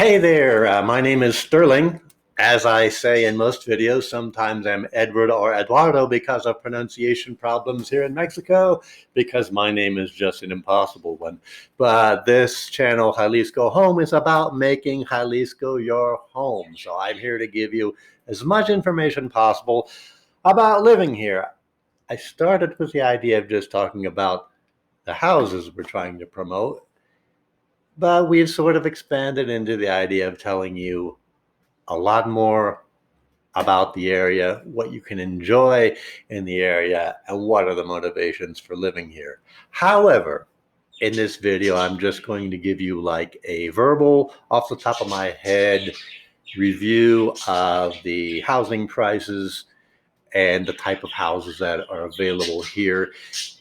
Hey there, my name is Sterling. As I say in most videos, sometimes I'm Edward or Eduardo because of pronunciation problems here in Mexico, because my name is just an impossible one. But this channel, Jalisco Home, is about making Jalisco your home. So I'm here to give you as much information possible about living here. I started with the idea of just talking about the houses we're trying to promote. But we've sort of expanded into the idea of telling you a lot more about the area, what you can enjoy in the area, and what are the motivations for living here. However, in this video, I'm just going to give you like a verbal, off the top of my head, review of the housing prices and the type of houses that are available here.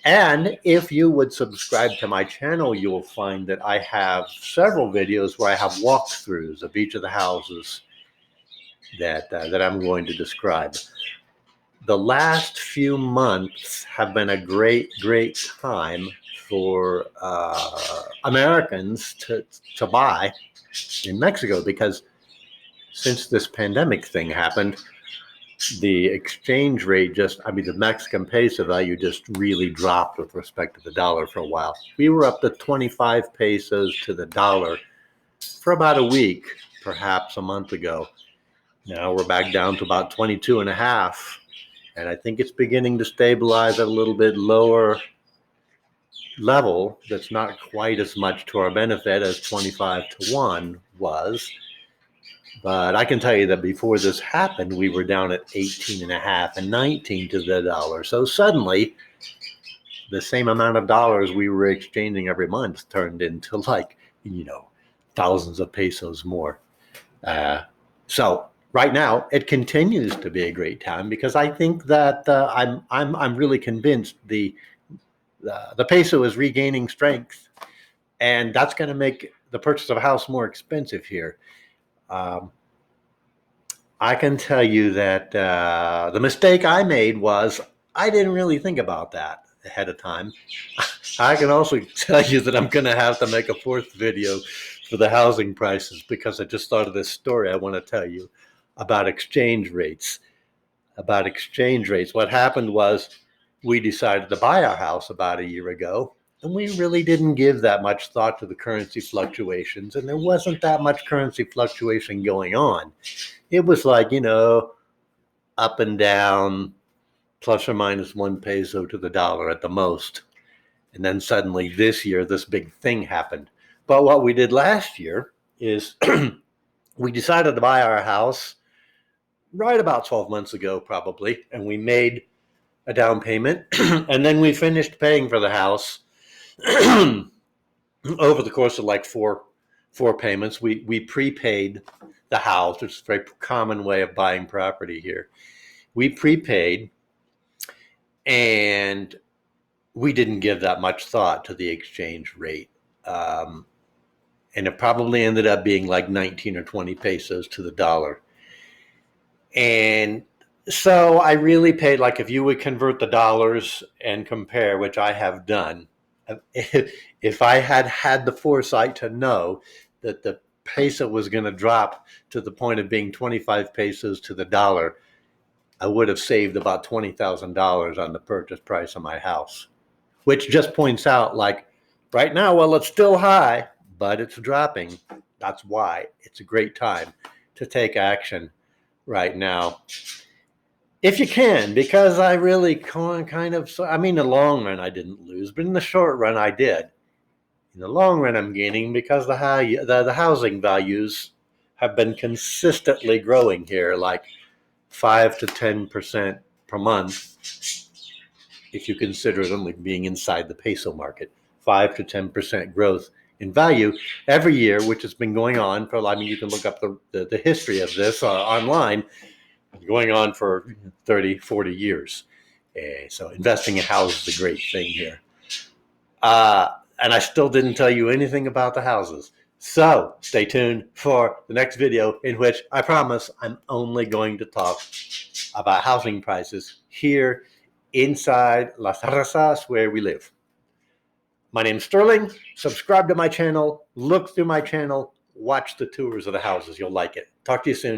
And if you would subscribe to my channel, you will find that I have several videos where I have walkthroughs of each of the houses that I'm going to describe. The last few months have been a great time for Americans to buy in Mexico, because since this pandemic thing happened, the exchange rate the Mexican peso value just really dropped with respect to the dollar for a while. We were up to 25 pesos to the dollar for about a week, perhaps a month ago. Now we're back down to about 22 and a half. And I think it's beginning to stabilize at a little bit lower level. That's not quite as much to our benefit as 25 to 1 was. But I can tell you that before this happened, we were down at 18 and a half and 19 to the dollar. So suddenly, the same amount of dollars we were exchanging every month turned into thousands of pesos more. So right now, it continues to be a great time, because I think that I'm really convinced the peso is regaining strength, and that's going to make the purchase of a house more expensive here. I can tell you that the mistake I made was I didn't really think about that ahead of time. I can also tell you that I'm going to have to make a fourth video for the housing prices, because I just thought of this story I want to tell you about exchange rates. What happened was we decided to buy our house about a year ago, and we really didn't give that much thought to the currency fluctuations, and there wasn't that much currency fluctuation going on. It was like, up and down, plus or minus 1 peso to the dollar at the most. And then suddenly this year, this big thing happened. But what we did last year is we decided to buy our house right about 12 months ago, probably, and we made a down payment, and then we finished paying for the house over the course of like four payments. We prepaid the house, which is a very common way of buying property here. We prepaid, and we didn't give that much thought to the exchange rate. And it probably ended up being like 19 or 20 pesos to the dollar. And so I really paid, like, if you would convert the dollars and compare, which I have done, if I had had the foresight to know that the peso was going to drop to the point of being 25 pesos to the dollar, I would have saved about $20,000 on the purchase price of my house, which just points out, like, right now, well, it's still high, but it's dropping. That's why it's a great time to take action right now, if you can, because I really in the long run, I didn't lose, but in the short run, I did. In the long run, I'm gaining, because the housing values have been consistently growing here, like 5 to 10% per month, if you consider them like being inside the peso market. 5 to 10% growth in value every year, which has been going on for, you can look up the history of this online, going on for 30, 40 years. So investing in houses is a great thing here. And I still didn't tell you anything about the houses. So stay tuned for the next video, in which I promise I'm only going to talk about housing prices here inside Las Terrazas, where we live. My name's Sterling. Subscribe to my channel. Look through my channel. watch the tours of the houses. You'll like it. Talk to you soon.